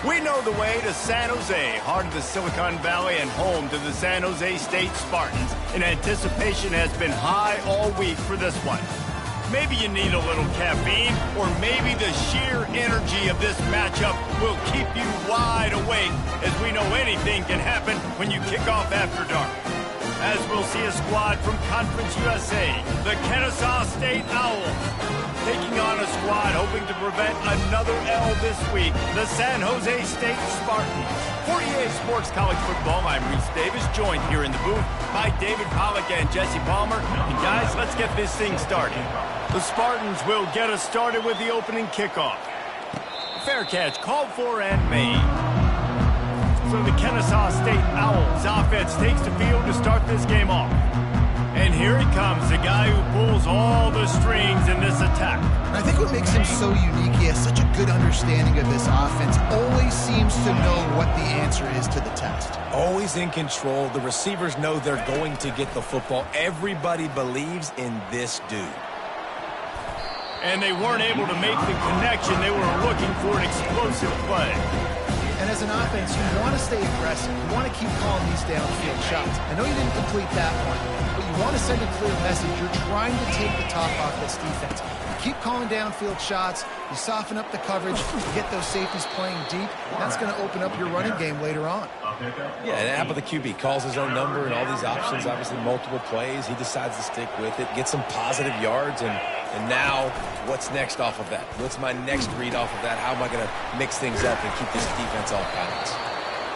We know the way to San Jose, heart of the Silicon Valley and home to the San Jose State Spartans. And anticipation has been high all week for this one. Maybe you need a little caffeine, or maybe the sheer energy of this matchup will keep you wide awake, as we know anything can happen when you kick off after dark. As we'll see a squad from Conference USA, the Kennesaw State Owls, taking on a squad hoping to prevent another L this week, the San Jose State Spartans. For EA Sports College Football, I'm Reese Davis, joined here in the booth by David Pollack and Jesse Palmer. And guys, let's get this thing started. The Spartans will get us started with the opening kickoff. Fair catch called for and made. So the Kennesaw State Owls offense takes the field to start this game off. And here he comes, the guy who pulls all the strings in this attack. I think what makes him so unique, he has such a good understanding of this offense, always seems to know what the answer is to the test. Always in control. The receivers know they're going to get the football. Everybody believes in this dude. And they weren't able to make the connection. They were looking for an explosive play. And as an offense, you want to stay aggressive. You want to keep calling these downfield shots. I know you didn't complete that one, but you want to send a clear message. You're trying to take the top off this defense. You keep calling downfield shots. You soften up the coverage. You get those safeties playing deep. That's going to open up your running game later on. Yeah, and how about the QB? Calls his own number and all these options, obviously multiple plays. He decides to stick with it, get some positive yards, and now what's next off of that? What's my next read off of that? How am I going to mix things up and keep this defense off balance?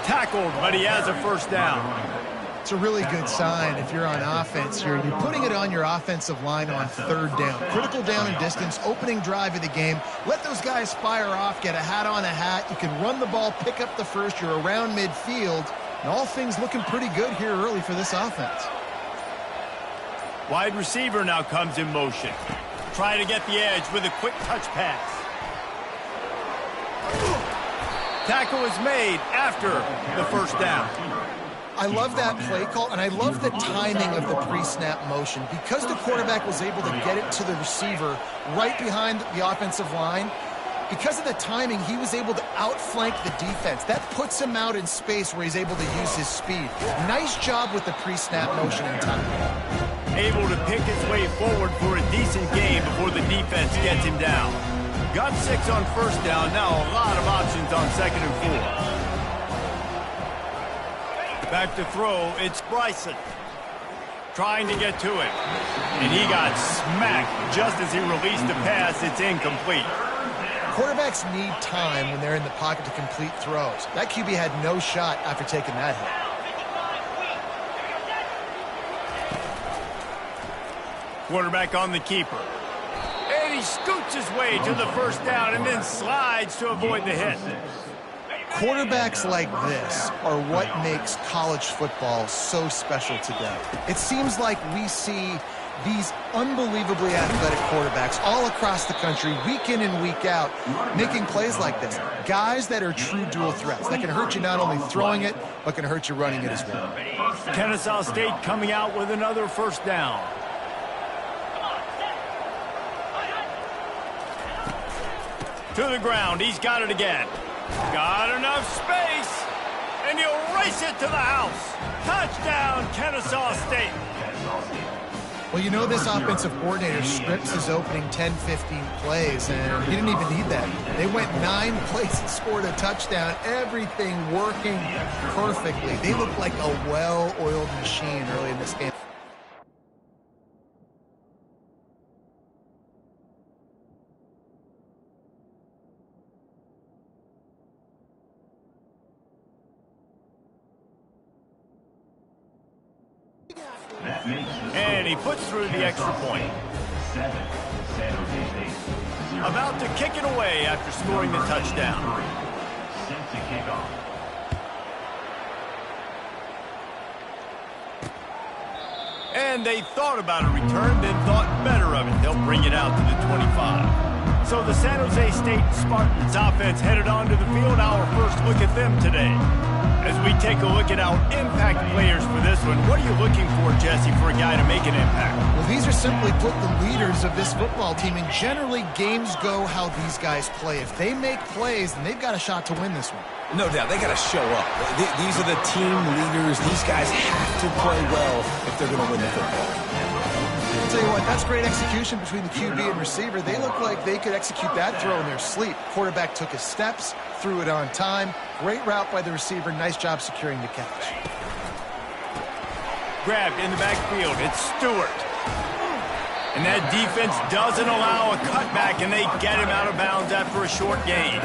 Tackled, but he has a first down. It's a really good sign if you're on offense here. You're putting it on your offensive line on third down. Critical down and distance, opening drive of the game. Let those guys fire off, get a hat on a hat. You can run the ball, pick up the first. You're around midfield. And all things looking pretty good here early for this offense. Wide receiver now comes in motion. Trying to get the edge with a quick touch pass. Tackle is made after the first down. I love that play call, and I love the timing of the pre-snap motion. Because the quarterback was able to get it to the receiver right behind the offensive line, because of the timing, he was able to outflank the defense. That puts him out in space where he's able to use his speed. Nice job with the pre-snap motion and timing. Able to pick his way forward for a decent game before the defense gets him down. Got 6 on first down, now a lot of options on 2nd and 4. Back to throw, it's Bryson. Trying to get to it. And he got smacked just as he released the pass. It's incomplete. Quarterbacks need time when they're in the pocket to complete throws. That QB had no shot after taking that hit. Quarterback on the keeper. And he scoots his way to the first down and then slides to avoid the hit. Quarterbacks like this are what makes college football so special today. It seems like we see these unbelievably athletic quarterbacks all across the country, week in and week out, making plays like this. Guys that are true dual threats. That can hurt you not only throwing it, but can hurt you running it as well. Kennesaw State coming out with another first down. To the ground, he's got it again. Got enough space, and he'll race it to the house. Touchdown, Kennesaw State. Well, you know this offensive coordinator scripts his opening 10-15 plays, and he didn't even need that. They went 9 plays and scored a touchdown, everything working perfectly. They look like a well-oiled machine early in this game. And he puts through the extra point. About to kick it away after scoring the touchdown. And they thought about a return, then thought better of it. They'll bring it out to the 25. So the San Jose State Spartans offense headed onto the field. Our first look at them today. As we take a look at our impact players for this one, what are you looking for, Jesse, for a guy to make an impact? Well, these are simply put the leaders of this football team, and generally games go how these guys play. If they make plays, then they've got a shot to win this one. No doubt, they got to show up. These are the team leaders. These guys have to play well if they're going to win the football. I'll tell you what, that's great execution between the QB and receiver. They look like they could execute that throw in their sleep. Quarterback took his steps, threw it on time. Great route by the receiver. Nice job securing the catch. Grabbed in the backfield. It's Stewart. And that defense doesn't allow a cutback, and they get him out of bounds after a short gain.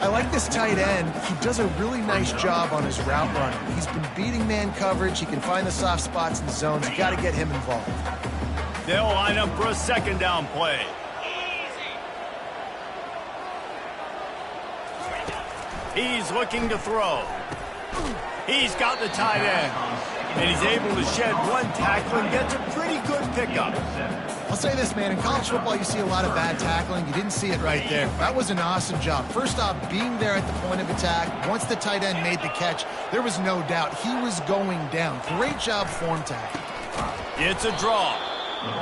I like this tight end. He does a really nice job on his route running. He's been beating man coverage. He can find the soft spots in the zones. You got to get him involved. They'll line up for a second down play. He's looking to throw. He's got the tight end. And he's able to shed one tackle and gets a pretty good pickup. I'll say this, man. In college football, you see a lot of bad tackling. You didn't see it right there. That was an awesome job. First off, being there at the point of attack. Once the tight end made the catch, there was no doubt he was going down. Great job form tackle. It's a draw.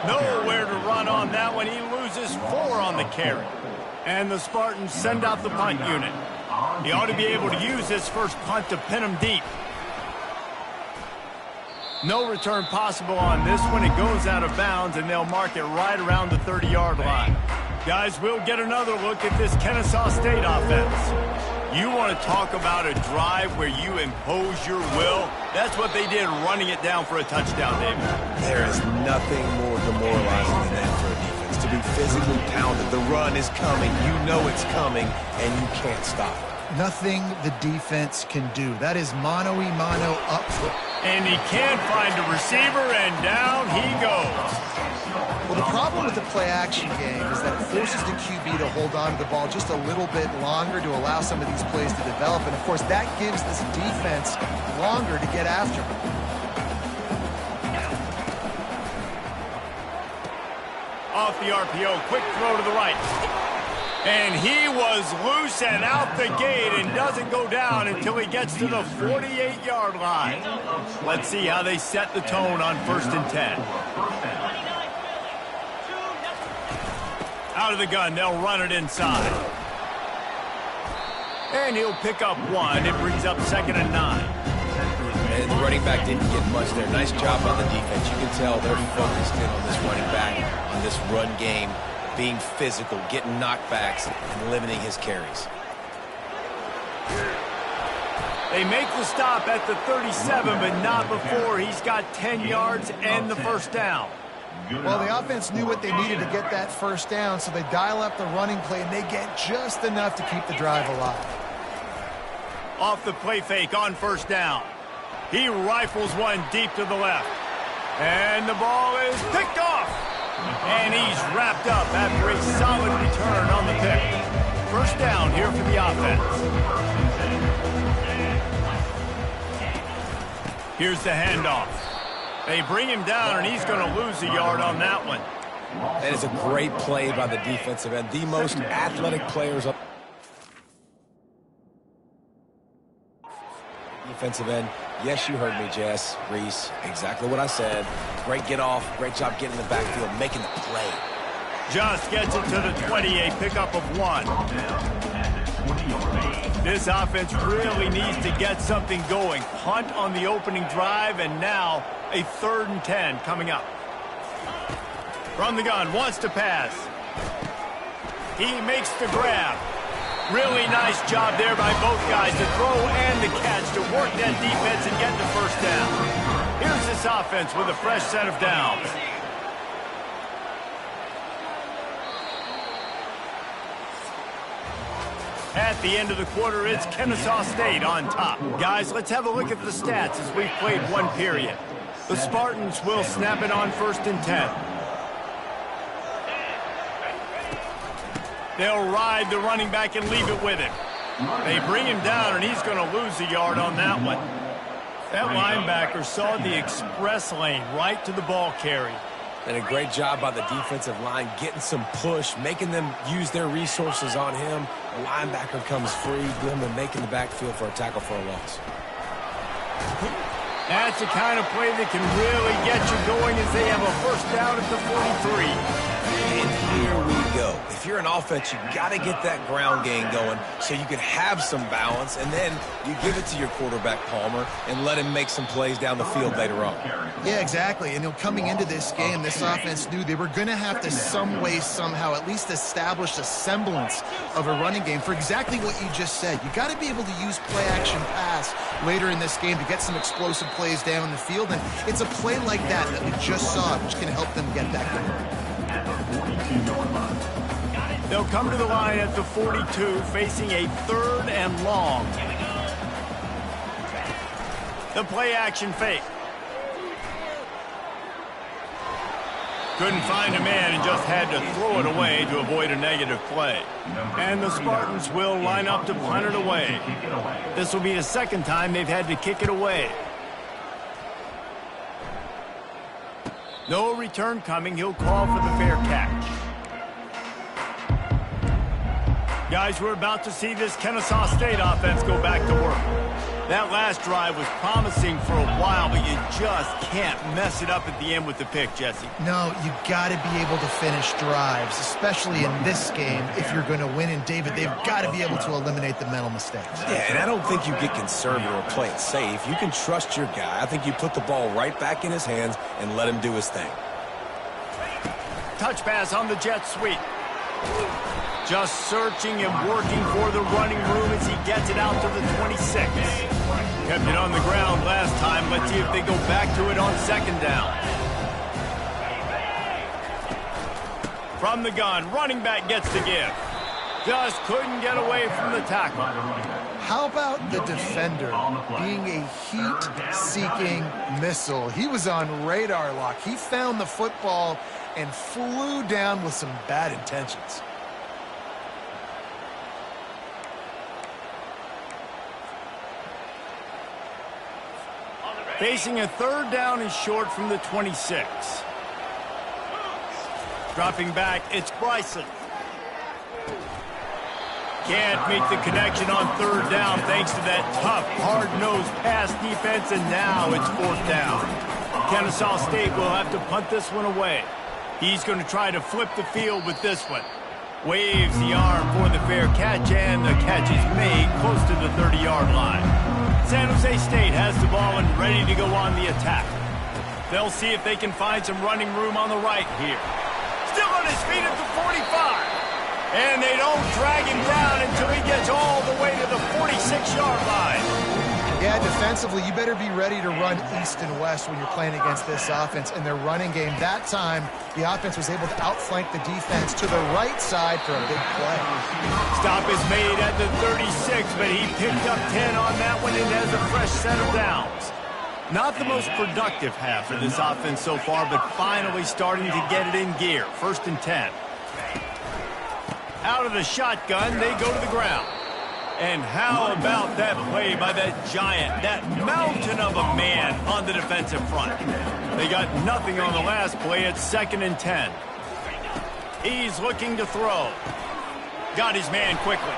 Nowhere to run on that one. He loses 4 on the carry. And the Spartans send out the punt unit. He ought to be able to use this first punt to pin him deep. No return possible on this one. It goes out of bounds, and they'll mark it right around the 30-yard line. Guys, we'll get another look at this Kennesaw State offense. You want to talk about a drive where you impose your will? That's what they did, running it down for a touchdown, David. There is nothing more demoralizing than that for a defense. To be physically pounded. The run is coming. You know it's coming, and you can't stop it. Nothing the defense can do. That is mano-y-mano up front. And he can't find a receiver, and down he goes. Well, the problem with the play-action game is that it forces the QB to hold on to the ball just a little bit longer to allow some of these plays to develop. And, of course, that gives this defense longer to get after him. Off the RPO, quick throw to the right. And he was loose and out the gate and doesn't go down until he gets to the 48-yard line. Let's see how they set the tone on 1st and 10. Out of the gun, they'll run it inside. And he'll pick up 1. It brings up 2nd and 9. And the running back didn't get much there. Nice job on the defense. You can tell they're focused in on this running back, on this run game, being physical, getting knockbacks, and limiting his carries. They make the stop at the 37, but not before he's got 10 yards and the first down. Well, the offense knew what they needed to get that first down, so they dial up the running play, and they get just enough to keep the drive alive. Off the play fake on 1st down. He rifles one deep to the left. And the ball is picked off. And he's wrapped up after a solid return on the pick. 1st down here for the offense. Here's the handoff. They bring him down, and he's going to lose a yard on that one. That is a great play by the defensive end. The most athletic players up. Defensive end. Yes, you heard me, Jess, Reese. Exactly what I said. Great get off. Great job getting in the backfield, making the play. Just gets it to the 20, a pickup of 1. This offense really needs to get something going. Punt on the opening drive, and now a 3rd and 10 coming up. From the gun, wants to pass. He makes the grab. Really nice job there by both guys to throw and the catch to work that defense and get the 1st down. Here's this offense with a fresh set of downs. At the end of the quarter, it's Kennesaw State on top. Guys, let's have a look at the stats as we've played 1 period. The Spartans will snap it on 1st and 10. They'll ride the running back and leave it with him. They bring him down, and he's going to lose a yard on that one. That linebacker saw the express lane right to the ball carrier. And a great job by the defensive line, getting some push, making them use their resources on him. The linebacker comes free, them and making the backfield for a tackle for a loss. That's the kind of play that can really get you going as they have a first down at the 43. And here we go. If you're an offense, you got to get that ground game going so you can have some balance, and then you give it to your quarterback, Palmer, and let him make some plays down the field later on. Yeah, exactly. And coming into this game, this offense knew they were going to have to some way, somehow, at least establish a semblance of a running game for exactly what you just said. You got to be able to use play-action pass later in this game to get some explosive plays down the field, and it's a play like that we just saw, which can help them get that going. They'll come to the line at the 42, facing a 3rd and long. The play-action fake. Couldn't find a man and just had to throw it away to avoid a negative play. And the Spartans will line up to punt it away. This will be the second time they've had to kick it away. No return coming. He'll call for the fair catch. Guys, we're about to see this Kennesaw State offense go back to work. That last drive was promising for a while, but you just can't mess it up at the end with the pick, Jesse. No, you got to be able to finish drives, especially in this game. If you're going to win, and David, they've got to be able to eliminate the mental mistakes. Yeah, and I don't think you get conservative or play it safe. You can trust your guy. I think you put the ball right back in his hands and let him do his thing. Touch pass on the jet sweep. Just searching and working for the running room as he gets it out to the 26. Kept it on the ground last time. Let's see if they go back to it on 2nd down. From the gun, running back gets the give. Just couldn't get away from the tackle. How about the defender being a heat-seeking missile? He was on radar lock. He found the football and flew down with some bad intentions. Facing a 3rd down and short from the 26. Dropping back, it's Bryson. Can't make the connection on 3rd down thanks to that tough, hard-nosed pass defense, and now it's 4th down. Kennesaw State will have to punt this one away. He's going to try to flip the field with this one. Waves the arm for the fair catch, and the catch is made close to the 30-yard line. San Jose State has the ball and ready to go on the attack. They'll see if they can find some running room on the right here. Still on his feet at the 45. And they don't drag him down until he gets all the way to the 46-yard line. Yeah, defensively, you better be ready to run east and west when you're playing against this offense. In their running game, that time, the offense was able to outflank the defense to the right side for a big play. Stop is made at the 36, but he picked up 10 on that one and has a fresh set of downs. Not the most productive half of this offense so far, but finally starting to get it in gear. 1st and 10. Out of the shotgun, they go to the ground. And how about that play by that giant, that mountain of a man on the defensive front? They got nothing on the last play at 2nd and 10. He's looking to throw. Got his man quickly.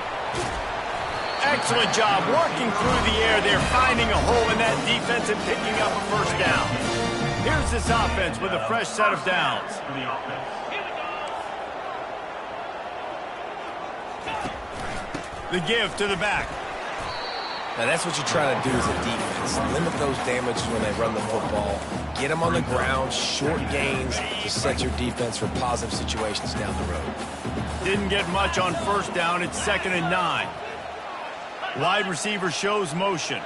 Excellent job working through the air there, finding a hole in that defense and picking up a 1st down. Here's this offense with a fresh set of downs. The give to the back. Now that's what you try to do as a defense. Limit those damages when they run the football. Get them on the ground, short gains to set your defense for positive situations down the road. Didn't get much on 1st down. It's 2nd and 9. Wide receiver shows motion.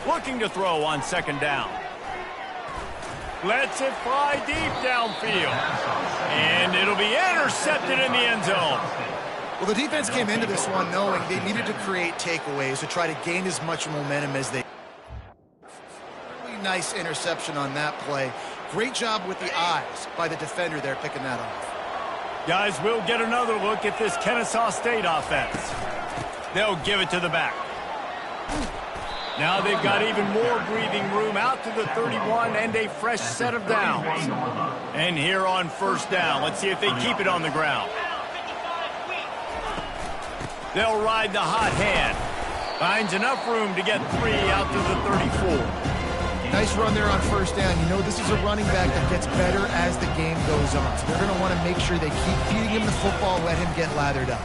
Looking to throw on 2nd down. Lets it fly deep downfield. And it'll be intercepted in the end zone. Well, the defense came into this one knowing they needed to create takeaways to try to gain as much momentum as they. Really nice interception on that play. Great job with the eyes by the defender there picking that off. Guys, we'll get another look at this Kennesaw State offense. They'll give it to the back. Now they've got even more breathing room out to the 31 and a fresh set of downs. And here on 1st down, let's see if they keep it on the ground. They'll ride the hot hand. Finds enough room to get 3 out to the 34. Nice run there on first down. You know, this is a running back that gets better as the game goes on. So they're going to want to make sure they keep feeding him the football, let him get lathered up.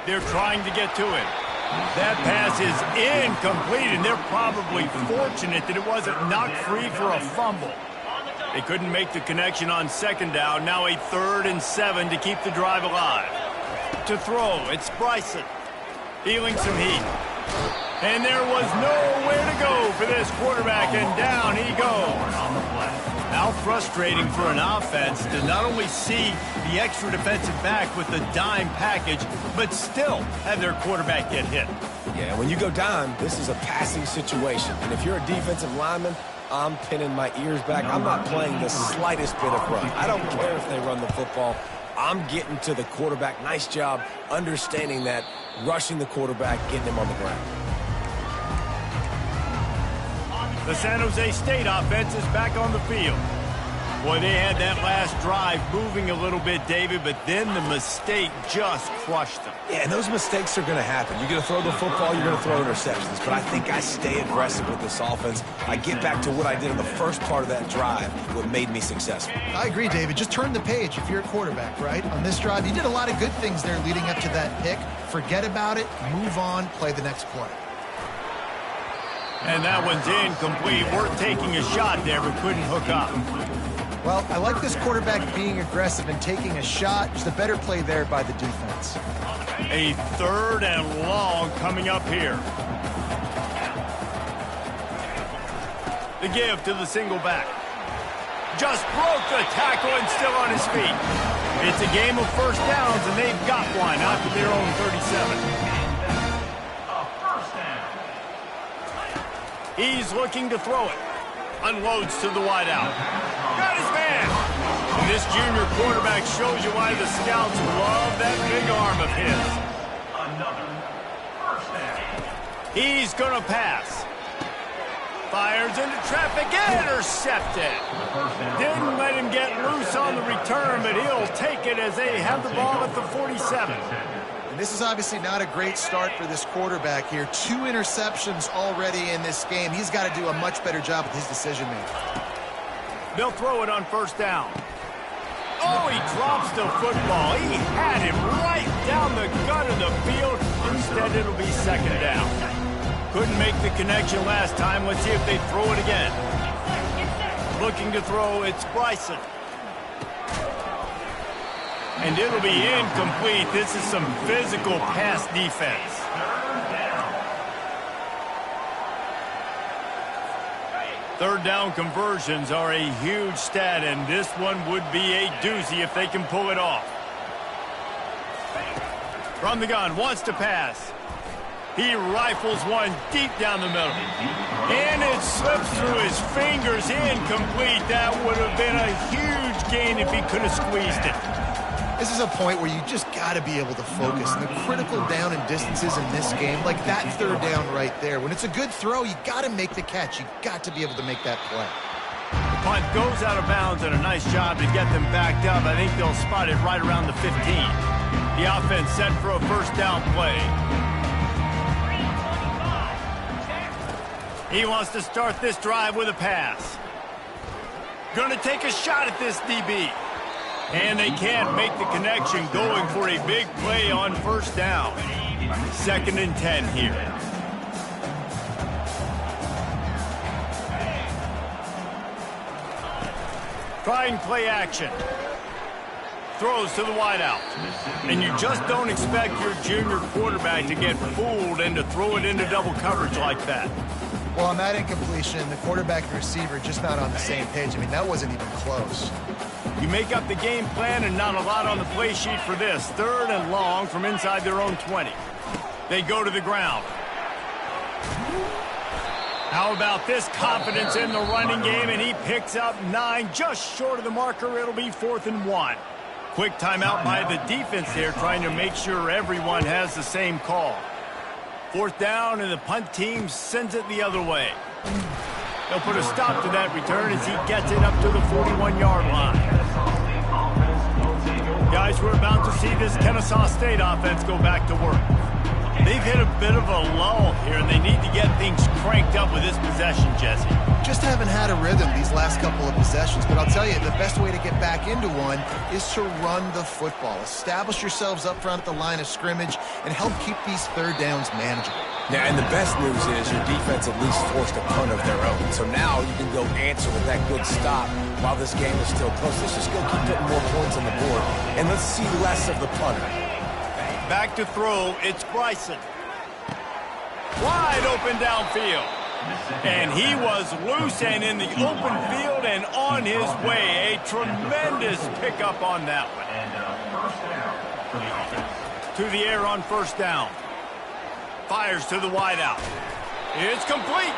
They're trying to get to him. That pass is incomplete, and they're probably fortunate that it wasn't knocked free for a fumble. They couldn't make the connection on second down. Now a 3rd and 7 to keep the drive alive. To throw, it's Bryson. Feeling some heat. And there was nowhere to go for this quarterback, and down he goes. How frustrating for an offense to not only see the extra defensive back with the dime package, but still have their quarterback get hit. Yeah, when you go dime, this is a passing situation. And if you're a defensive lineman, I'm pinning my ears back. I'm not playing the slightest bit of run. I don't care if they run the football. I'm getting to the quarterback. Nice job understanding that, rushing the quarterback, getting him on the ground. The San Jose State offense is back on the field. Boy, they had that last drive moving a little bit, David, but then the mistake just crushed them. Yeah, and those mistakes are going to happen. You're going to throw the football, you're going to throw interceptions. But I think I stay aggressive with this offense. I get back to what I did in the first part of that drive, what made me successful. I agree, David. Just turn the page if you're a quarterback, right? On this drive, you did a lot of good things there leading up to that pick. Forget about it, move on, play the next play. And that one's incomplete. We're taking a shot there, but couldn't hook up. Well, I like this quarterback being aggressive and taking a shot. Just a better play there by the defense. A 3rd and long coming up here. The give to the single back. Just broke the tackle and still on his feet. It's a game of first downs, and they've got one out to their own 37. He's looking to throw it. Unloads to the wideout. Got his man. And this junior quarterback shows you why the scouts love that big arm of his. Another first down. He's going to pass. Fires into traffic. Intercepted. Didn't let him get loose on the return, but he'll take it as they have the ball at the 47. This is obviously not a great start for this quarterback here. 2 interceptions already in this game. He's got to do a much better job with his decision-making. They'll throw it on first down. Oh, he drops the football. He had him right down the gut of the field. Instead, it'll be second down. Couldn't make the connection last time. Let's see if they throw it again. Looking to throw, it's Bryson. And it'll be incomplete. This is some physical pass defense. Third down conversions are a huge stat, and this one would be a doozy if they can pull it off. From the gun, wants to pass. He rifles one deep down the middle. And it slips through his fingers, incomplete. That would have been a huge gain if he could have squeezed it. This is a point where you just got to be able to focus. And the critical down and distances in this game, like that third down right there. When it's a good throw, you got to make the catch. You got to be able to make that play. The punt goes out of bounds, and a nice job to get them backed up. I think they'll spot it right around the 15. The offense set for a first down play. He wants to start this drive with a pass. Going to take a shot at this DB. And they can't make the connection, going for a big play on first down. 2nd and 10 here. Trying play action. Throws to the wideout. And you just don't expect your junior quarterback to get fooled and to throw it into double coverage like that. Well, on that incompletion, the quarterback and receiver just not on the same page. I mean, that wasn't even close. You make up the game plan and not a lot on the play sheet for this. 3rd and long from inside their own 20. They go to the ground. How about this confidence in the running game? And he picks up 9, just short of the marker. It'll be 4th and 1. Quick timeout by the defense there, trying to make sure everyone has the same call. 4th down, and the punt team sends it the other way. They'll put a stop to that return as he gets it up to the 41-yard line. Guys, we're about to see this Kennesaw State offense go back to work. They've hit a bit of a lull here, and they need to get things cranked up with this possession, Jesse. Just haven't had a rhythm these last couple of possessions, but I'll tell you, the best way to get back into one is to run the football. Establish yourselves up front at the line of scrimmage and help keep these third downs manageable. Yeah, and the best news is your defense at least forced a punt of their own. So now you can go answer with that good stop while this game is still close. Let's just go keep putting more points on the board, and let's see less of the punter. Back to throw, it's Bryson. Wide open downfield. And he was loose and in the open field and on his way. A tremendous pickup on that one. To the air on first down. Fires to the wideout. It's complete.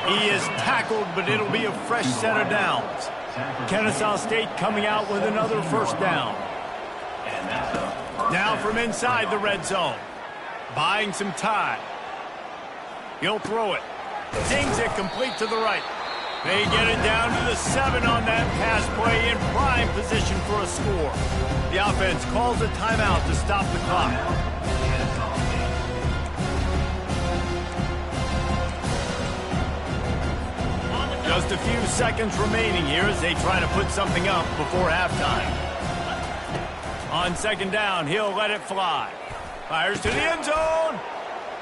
He is tackled, but it'll be a fresh set of downs. Kennesaw State coming out with another first down. Now from inside the red zone. Buying some time. He'll throw it. Dings it complete to the right. They get it down to the 7 on that pass play in prime position for a score. The offense calls a timeout to stop the clock. Just a few seconds remaining here as they try to put something up before halftime. On second down, he'll let it fly. Fires to the end zone.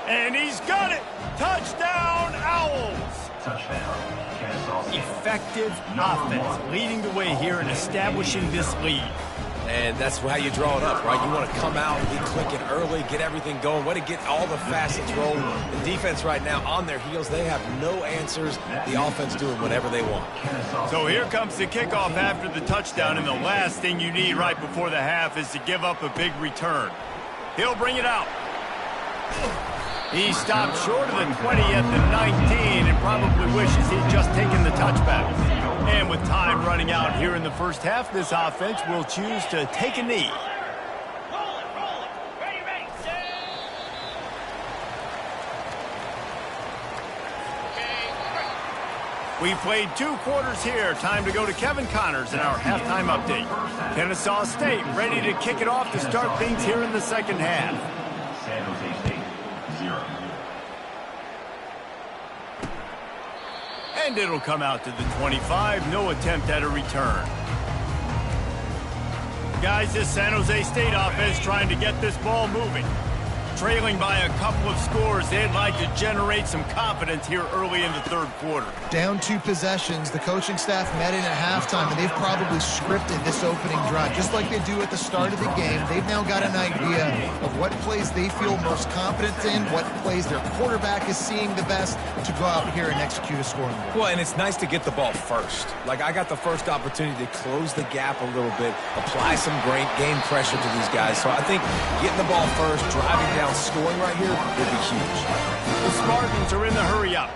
And he's got it. Touchdown, Owls. Touchdown, Kennesaw State. Effective offense leading the way here and establishing this lead. And that's how you draw it up, right? You want to come out, be clicking early, get everything going, want to get all the facets rolling. The defense right now on their heels, they have no answers. The offense doing whatever they want. So here comes the kickoff after the touchdown, and the last thing you need right before the half is to give up a big return. He'll bring it out. He stopped short of the 20 at the 19 and probably wishes he'd just taken the touchback. And with time running out here in the first half, this offense will choose to take a knee. We played 2 quarters here. Time to go to Kevin Connors in our halftime update. Kennesaw State ready to kick it off to start things here in the second half. San Jose State, 0. And it'll come out to the 25. No attempt at a return. Guys, this San Jose State offense trying to get this ball moving. Trailing by a couple of scores, they'd like to generate some confidence here early in the third quarter. Down 2 possessions, the coaching staff met in at halftime, and they've probably scripted this opening drive. Just like they do at the start of the game, they've now got an idea of what plays they feel most confident in, what plays their quarterback is seeing the best to go out here and execute a scoring goal. Well, and it's nice to get the ball first. Like, I got the first opportunity to close the gap a little bit, apply some great game pressure to these guys. So I think getting the ball first, driving down, scoring right here would be huge. The Spartans are in the hurry-up.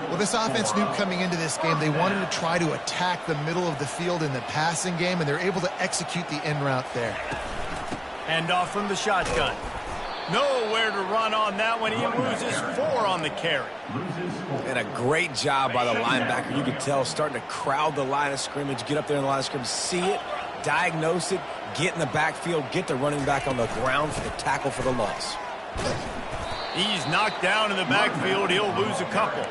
Well, this offense knew coming into this game they wanted to try to attack the middle of the field in the passing game, and they're able to execute the in route there. And off from the shotgun. Nowhere to run on that one. He loses 4 on the carry. And a great job by the linebacker. You could tell starting to crowd the line of scrimmage, get up there in the line of scrimmage, see it, diagnose it, get in the backfield, get the running back on the ground for the tackle for the loss. He's knocked down in the backfield. He'll lose a couple.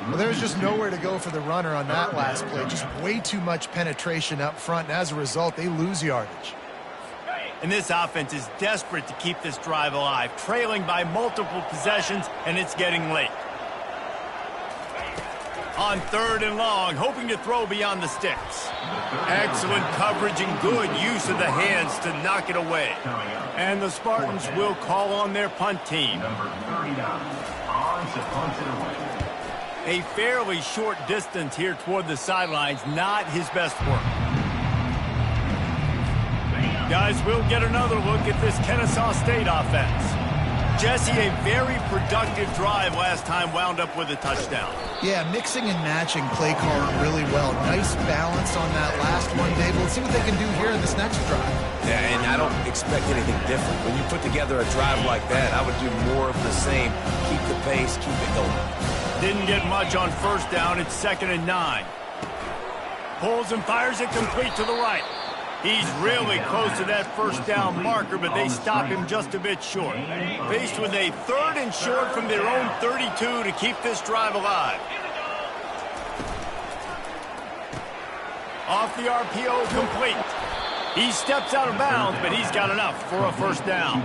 Well, there's just nowhere to go for the runner on that last play. Just way too much penetration up front, and as a result, they lose yardage. And this offense is desperate to keep this drive alive, trailing by multiple possessions, and it's getting late. On third and long, hoping to throw beyond the sticks. Excellent coverage and good use of the hands to knock it away. And the Spartans will call on their punt team. Number 39, on to punt it away. A fairly short distance here toward the sidelines, not his best work. Guys, we'll get another look at this Kennesaw State offense. Jesse, a very productive drive last time wound up with a touchdown. Yeah, mixing and matching play calling really well. Nice balance on that last one, Dave. Let's see what they can do here in this next drive. Yeah, and I don't expect anything different. When you put together a drive like that, I would do more of the same. Keep the pace, keep it going. Didn't get much on first down. It's 2nd and 9. Pulls and fires it complete to the right. He's really close to that first down marker, but they stop him just a bit short. Faced with a 3rd and short from their own 32 to keep this drive alive. Off the RPO, complete. He steps out of bounds, but he's got enough for a first down.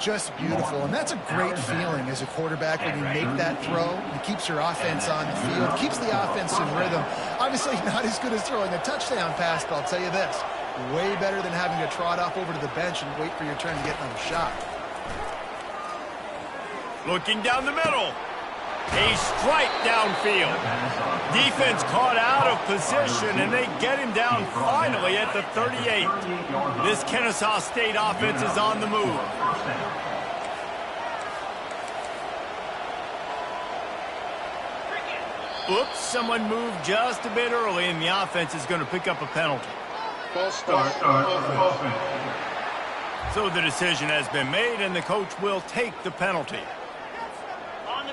Just beautiful, and that's a great feeling as a quarterback when you make that throw. It keeps your offense on the field, keeps the offense in rhythm. Obviously not as good as throwing a touchdown pass, but I'll tell you this, way better than having to trot off over to the bench and wait for your turn to get another shot. Looking down the middle. A strike downfield. Defense caught out of position, and they get him down finally at the 38. This Kennesaw State offense is on the move. Oops, someone moved just a bit early, and the offense is going to pick up a penalty. False start. Offense. So the decision has been made, and the coach will take the penalty.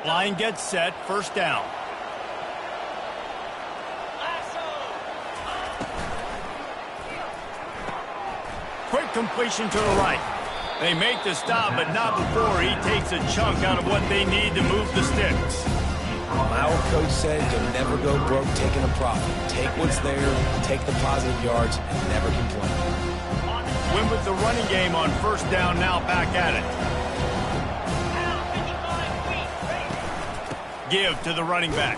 Line gets set, first down. Quick completion to the right. They make the stop, but not before he takes a chunk out of what they need to move the sticks. My old coach said you'll never go broke taking a profit. Take what's there, take the positive yards, and never complain. Win with the running game on first down, now back at it. Give to the running back.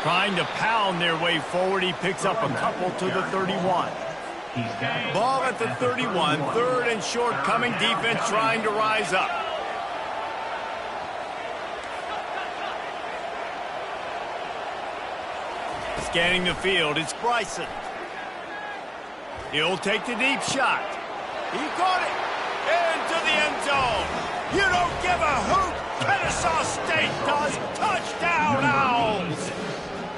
Trying to pound their way forward, he picks up a couple to the 31. Ball at the 31, 3rd and short coming, defense trying to rise up. Scanning the field, it's Bryson. He'll take the deep shot. He caught it into the end zone. You don't give a hoot. Kennesaw State does. Touchdown, Owls.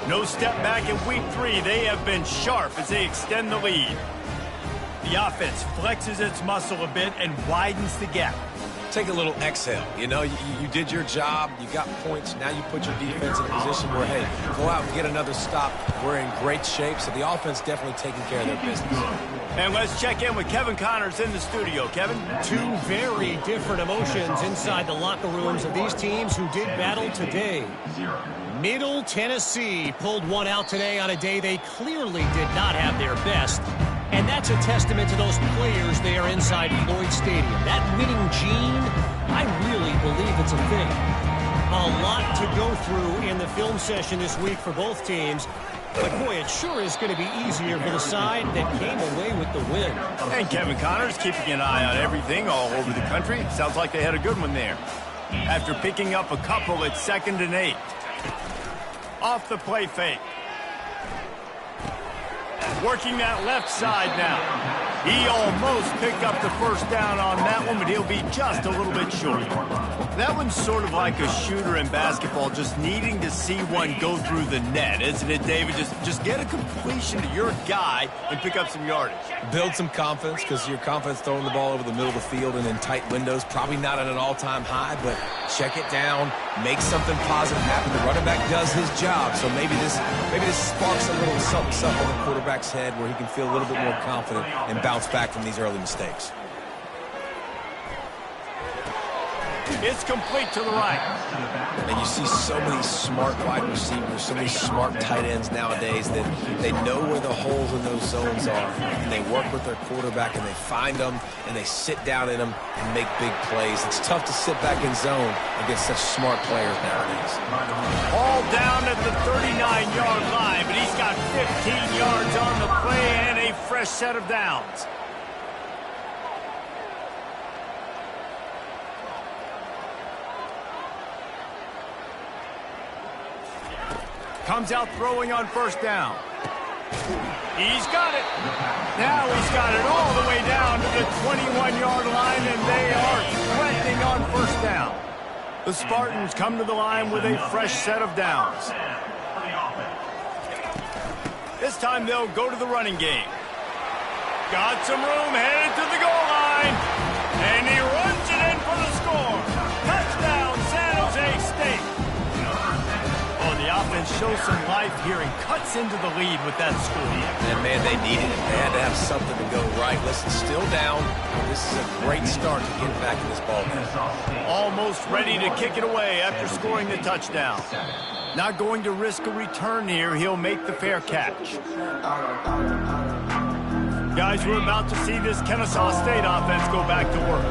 No step back in week 3. They have been sharp as they extend the lead. The offense flexes its muscle a bit and widens the gap. Take a little exhale. You know, you did your job. You got points. Now you put your defense in a position where, hey, go out and get another stop. We're in great shape, so the offense definitely taking care of their business. And let's check in with Kevin Connors in the studio. Kevin? Two very different emotions inside the locker rooms of these teams who did battle today. Middle Tennessee pulled one out today on a day they clearly did not have their best. And that's a testament to those players there inside Floyd Stadium. That winning gene, I really believe it's a thing. A lot to go through in the film session this week for both teams. But, boy, it sure is going to be easier for the side that came away with the win. And Kevin Connors keeping an eye on everything all over the country. Sounds like they had a good one there. After picking up a couple at 2nd and 8. Off the play fake. Working that left side now. He almost picked up the first down on that one, but he'll be just a little bit short. That one's sort of like a shooter in basketball, just needing to see one go through the net, isn't it, David? Just get a completion to your guy and pick up some yardage. Build some confidence, because your confidence throwing the ball over the middle of the field and in tight windows, probably not at an all-time high, but check it down, make something positive happen. The running back does his job, so maybe this sparks a little something in the quarterback's head where he can feel a little bit more confident and bounce back from these early mistakes. It's complete to the right. And you see so many smart wide receivers, so many smart tight ends nowadays that they know where the holes in those zones are, and they work with their quarterback, and they find them, and they sit down in them and make big plays. It's tough to sit back in zone against such smart players nowadays. All down at the 39-yard line, but he's got 15 yards on the play and a fresh set of downs. Comes out throwing on first down. He's got it. Now he's got it all the way down to the 21-yard line, and they are threatening on first down. The Spartans come to the line with a fresh set of downs. This time they'll go to the running game. Got some room, headed to the goal line, and he runs it in for the score. Touchdown, San Jose State. Oh, the offense show some life here and cuts into the lead with that score. And, man, they needed it. They had to have something to go right. Listen, still down. This is a great start to get back in this ball game. Almost Ready to kick it away after scoring the touchdown. Not going to risk a return here. He'll make the fair catch. Guys, we're about to see this Kennesaw State offense go back to work.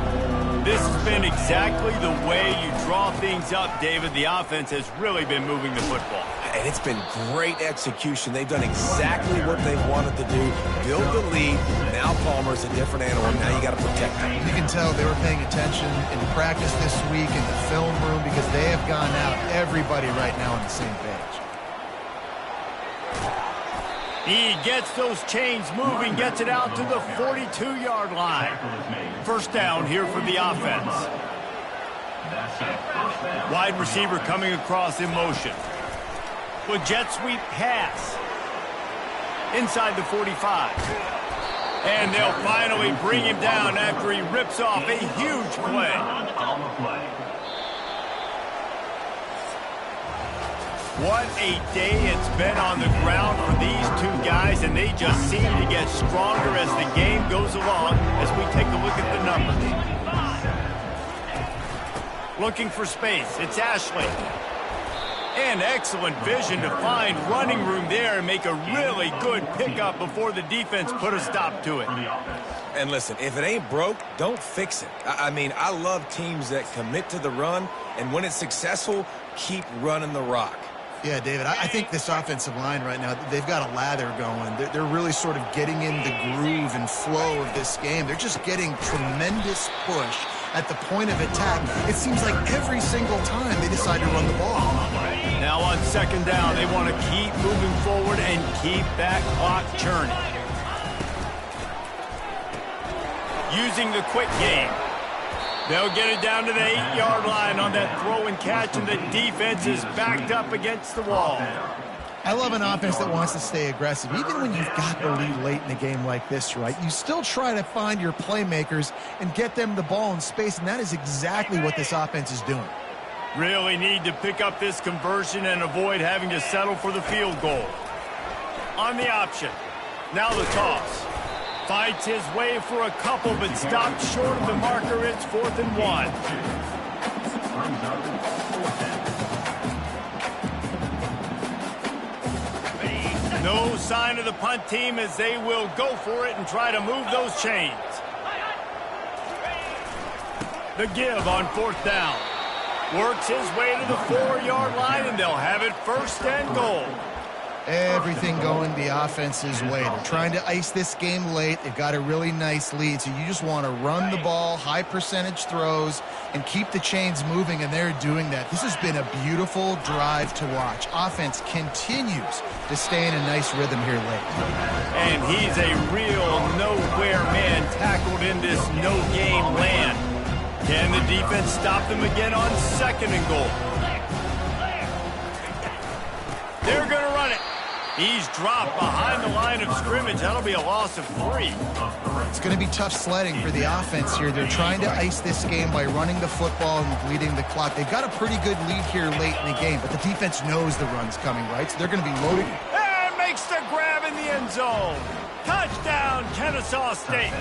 This has been exactly the way you draw things up, David. The offense has really been moving the football. And it's been great execution. They've done exactly what they wanted to do. Build the lead. Now Palmer's a different animal. Now you got to protect him. You can tell they were paying attention in practice this week in the film room because they have gone out, everybody right now on the same page. He gets those chains moving, gets it out to the 42-yard line. First down here for the offense. Wide receiver coming across in motion. With jet sweep pass. Inside the 45. And they'll finally bring him down after he rips off a huge play. What a day it's been on the ground for these two guys, and they just seem to get stronger as the game goes along as we take a look at the numbers. Looking for space, it's Ashley. And excellent vision to find running room there and make a really good pickup before the defense put a stop to it. And listen, if it ain't broke, don't fix it. I mean, I love teams that commit to the run, and when it's successful, keep running the rock. Yeah, David, I think this offensive line right now, they've got a lather going. They're really sort of getting in the groove and flow of this game. They're just getting tremendous push at the point of attack. It seems like every single time they decide to run the ball. Now on second down, they want to keep moving forward and keep that clock churning. Using the quick game. They'll get it down to the 8-yard line on that throw and catch, and the defense is backed up against the wall. I love an offense that wants to stay aggressive. Even when you've got the lead late in a game like this, right, you still try to find your playmakers and get them the ball in space, and that is exactly what this offense is doing. Really need to pick up this conversion and avoid having to settle for the field goal. On the option. Now the toss. Fights his way for a couple, but stopped short of the marker. It's 4th and 1. No sign of the punt team as they will go for it and try to move those chains. The give on 4th down. Works his way to the 4-yard line, and they'll have it 1st and goal. Everything going the offense's way. They're trying to ice this game late. They've got a really nice lead, so you just want to run the ball, high percentage throws, and keep the chains moving, and they're doing that. This has been a beautiful drive to watch. Offense continues to stay in a nice rhythm here late. And he's a real nowhere man tackled in this no-game land. Can the defense stop them again on 2nd and goal? They're going to run it. He's dropped behind the line of scrimmage. That'll be a loss of 3. It's going to be tough sledding for the offense here. They're trying to ice this game by running the football and bleeding the clock. They've got a pretty good lead here late in the game, but the defense knows the run's coming, right? So they're going to be loaded. And makes the grab in the end zone. Touchdown, Kennesaw State.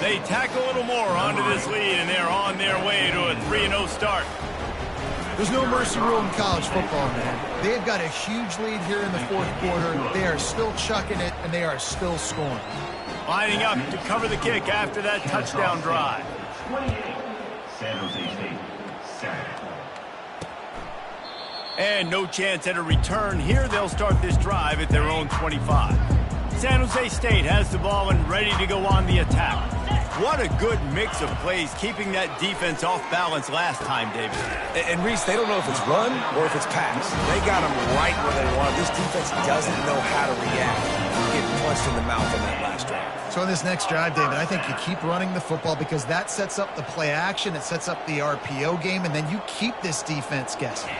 They tack a little more onto this lead, and they're on their way to a 3-0 start. There's no mercy rule in college football, man. They've got a huge lead here in the 4th quarter. They are still chucking it, and they are still scoring. Lining up to cover the kick after that touchdown drive. 28, San Jose State, Saturday. And no chance at a return here. They'll start this drive at their own 25. San Jose State has the ball and ready to go on the attack. What a good mix of plays, keeping that defense off balance last time, David. And Reese, they don't know if it's run or if it's pass. They got them right where they want. This defense doesn't know how to react. Getting punched in the mouth on that last drive. So on this next drive, David, I think you keep running the football because that sets up the play action, it sets up the RPO game, and then you keep this defense guessing.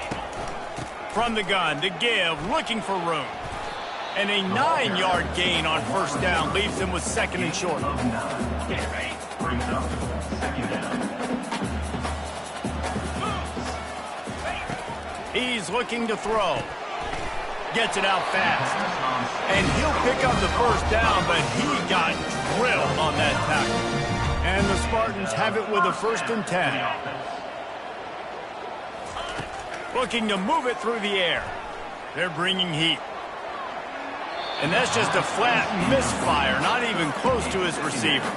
From the gun, the give, looking for room. And a 9-yard gain on 1st down leaves them with 2nd and short. Brings up 2nd down. He's looking to throw. Gets it out fast. And he'll pick up the first down, but he got drilled on that tackle. And the Spartans have it with a 1st and 10. Looking to move it through the air. They're bringing heat. And that's just a flat misfire, not even close to his receiver.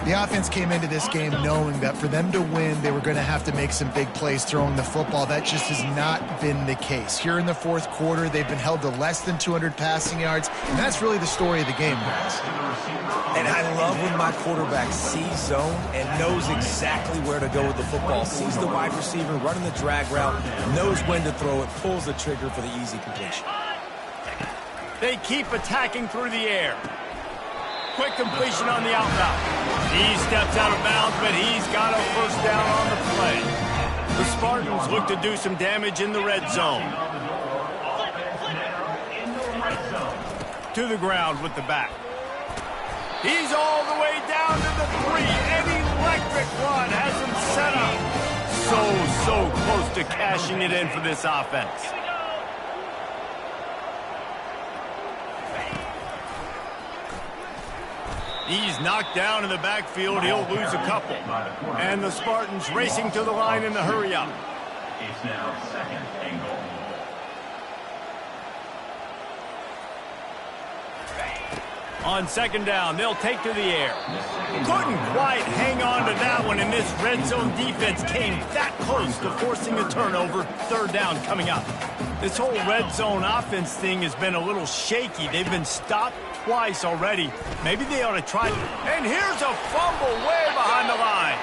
The offense came into this game knowing that for them to win, they were going to have to make some big plays throwing the football. That just has not been the case. Here in the 4th quarter, they've been held to less than 200 passing yards, and that's really the story of the game, guys. And I love when my quarterback sees zone and knows exactly where to go with the football. Sees the wide receiver running the drag route, knows when to throw it, pulls the trigger for the easy completion. They keep attacking through the air. Quick completion on the out route. He steps out of bounds, but he's got a 1st down on the play. The Spartans look to do some damage in the red zone. To the ground with the back. He's all the way down to the 3. An electric run has him set up. So close to cashing it in for this offense. He's knocked down in the backfield. He'll lose a couple. And the Spartans racing to the line in the hurry up. It's now 2nd and goal. On 2nd down, they'll take to the air. Couldn't quite hang on to that one, and this red zone defense came that close to forcing a turnover. 3rd down coming up. This whole red zone offense thing has been a little shaky. They've been stopped twice already. Maybe they ought to try. And here's a fumble way behind the line.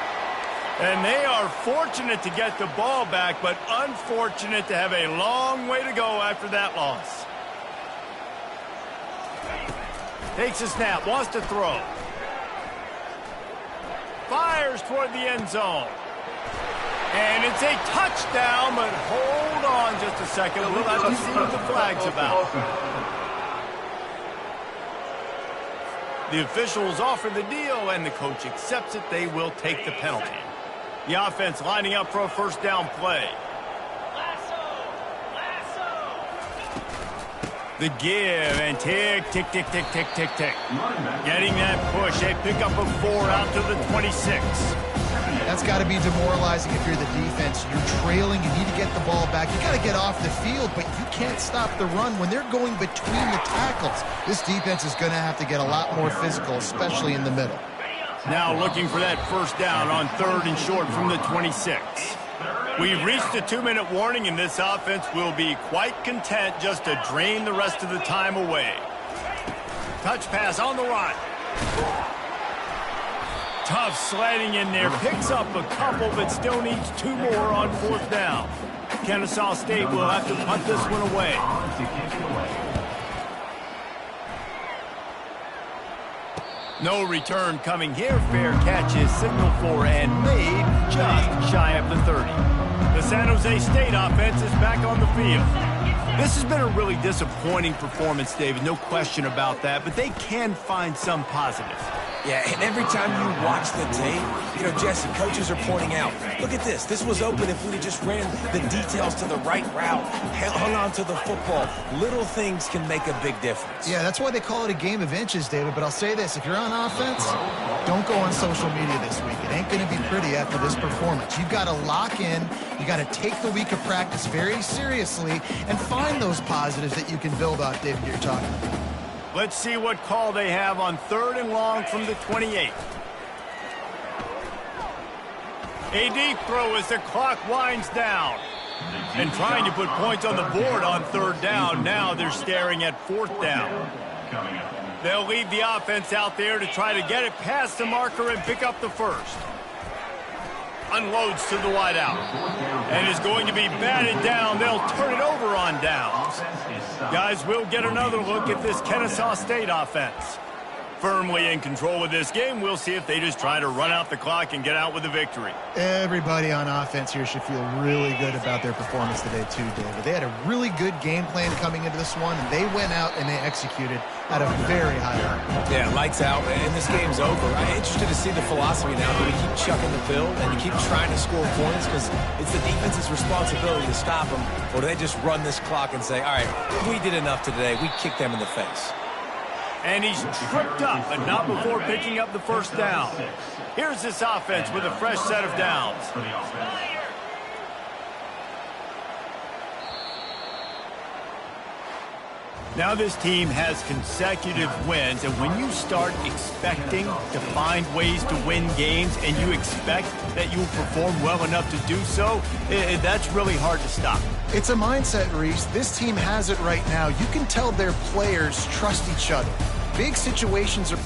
And they are fortunate to get the ball back, but unfortunate to have a long way to go after that loss. Takes a snap, wants to throw. Fires toward the end zone. And it's a touchdown, but hold on just a second. We'll have to see what the flag's about. The officials offer the deal, and the coach accepts it. They will take the penalty. The offense lining up for a 1st down play. The give, and tick, tick, tick, tick, tick, tick, tick. Getting that push. They pick up a 4 out to the 26. That's got to be demoralizing if you're the defense. You're trailing. You need to get the ball back. You got to get off the field, but you can't stop the run when they're going between the tackles. This defense is going to have to get a lot more physical, especially in the middle. Now looking for that 1st down on 3rd and short from the 26. We've reached the 2-minute warning, and this offense will be quite content just to drain the rest of the time away. Touch pass on the run. Tough sliding in there. Picks up a couple, but still needs 2 more on 4th down. Kennesaw State will have to punt this one away. No return coming here. Fair catch is signaled for and made just shy of the 30. The San Jose State offense is back on the field. This has been a really disappointing performance, David. No question about that, but they can find some positives. Yeah, and every time you watch the tape, Jesse, coaches are pointing out, look at this. This was open if we'd have just ran the details to the right route, hung on to the football. Little things can make a big difference. Yeah, that's why they call it a game of inches, David. But I'll say this. If you're on offense, don't go on social media this week. It ain't going to be pretty after this performance. You've got to lock in. You got to take the week of practice very seriously and find those positives that you can build off, David, you're talking about. Let's see what call they have on 3rd and long from the 28. A deep throw as the clock winds down. And trying to put points on the board on 3rd down. Now they're staring at 4th down. They'll leave the offense out there to try to get it past the marker and pick up the 1st. Unloads to the wideout. And is going to be batted down. They'll turn it over on downs. Guys, we'll get another look at this Kennesaw State offense. firmly in control of this game. We'll see if they just try to run out the clock and get out with a victory. Everybody on offense here should feel really good about their performance today too, David. They had a really good game plan coming into this one, and they went out and they executed at a very high level. Yeah, lights out, and this game's over. I'm interested to see the philosophy now. Do we keep chucking the field and keep trying to score points because it's the defense's responsibility to stop them, or do they just run this clock and say, all right, we did enough today. We kicked them in the face. And he's tripped up, but not before picking up the first down. Here's this offense with a fresh set of downs. Now this team has consecutive wins, and when you start expecting to find ways to win games and you expect that you will perform well enough to do so, that's really hard to stop. It's a mindset, Reese. This team has it right now. You can tell their players trust each other. Big situations are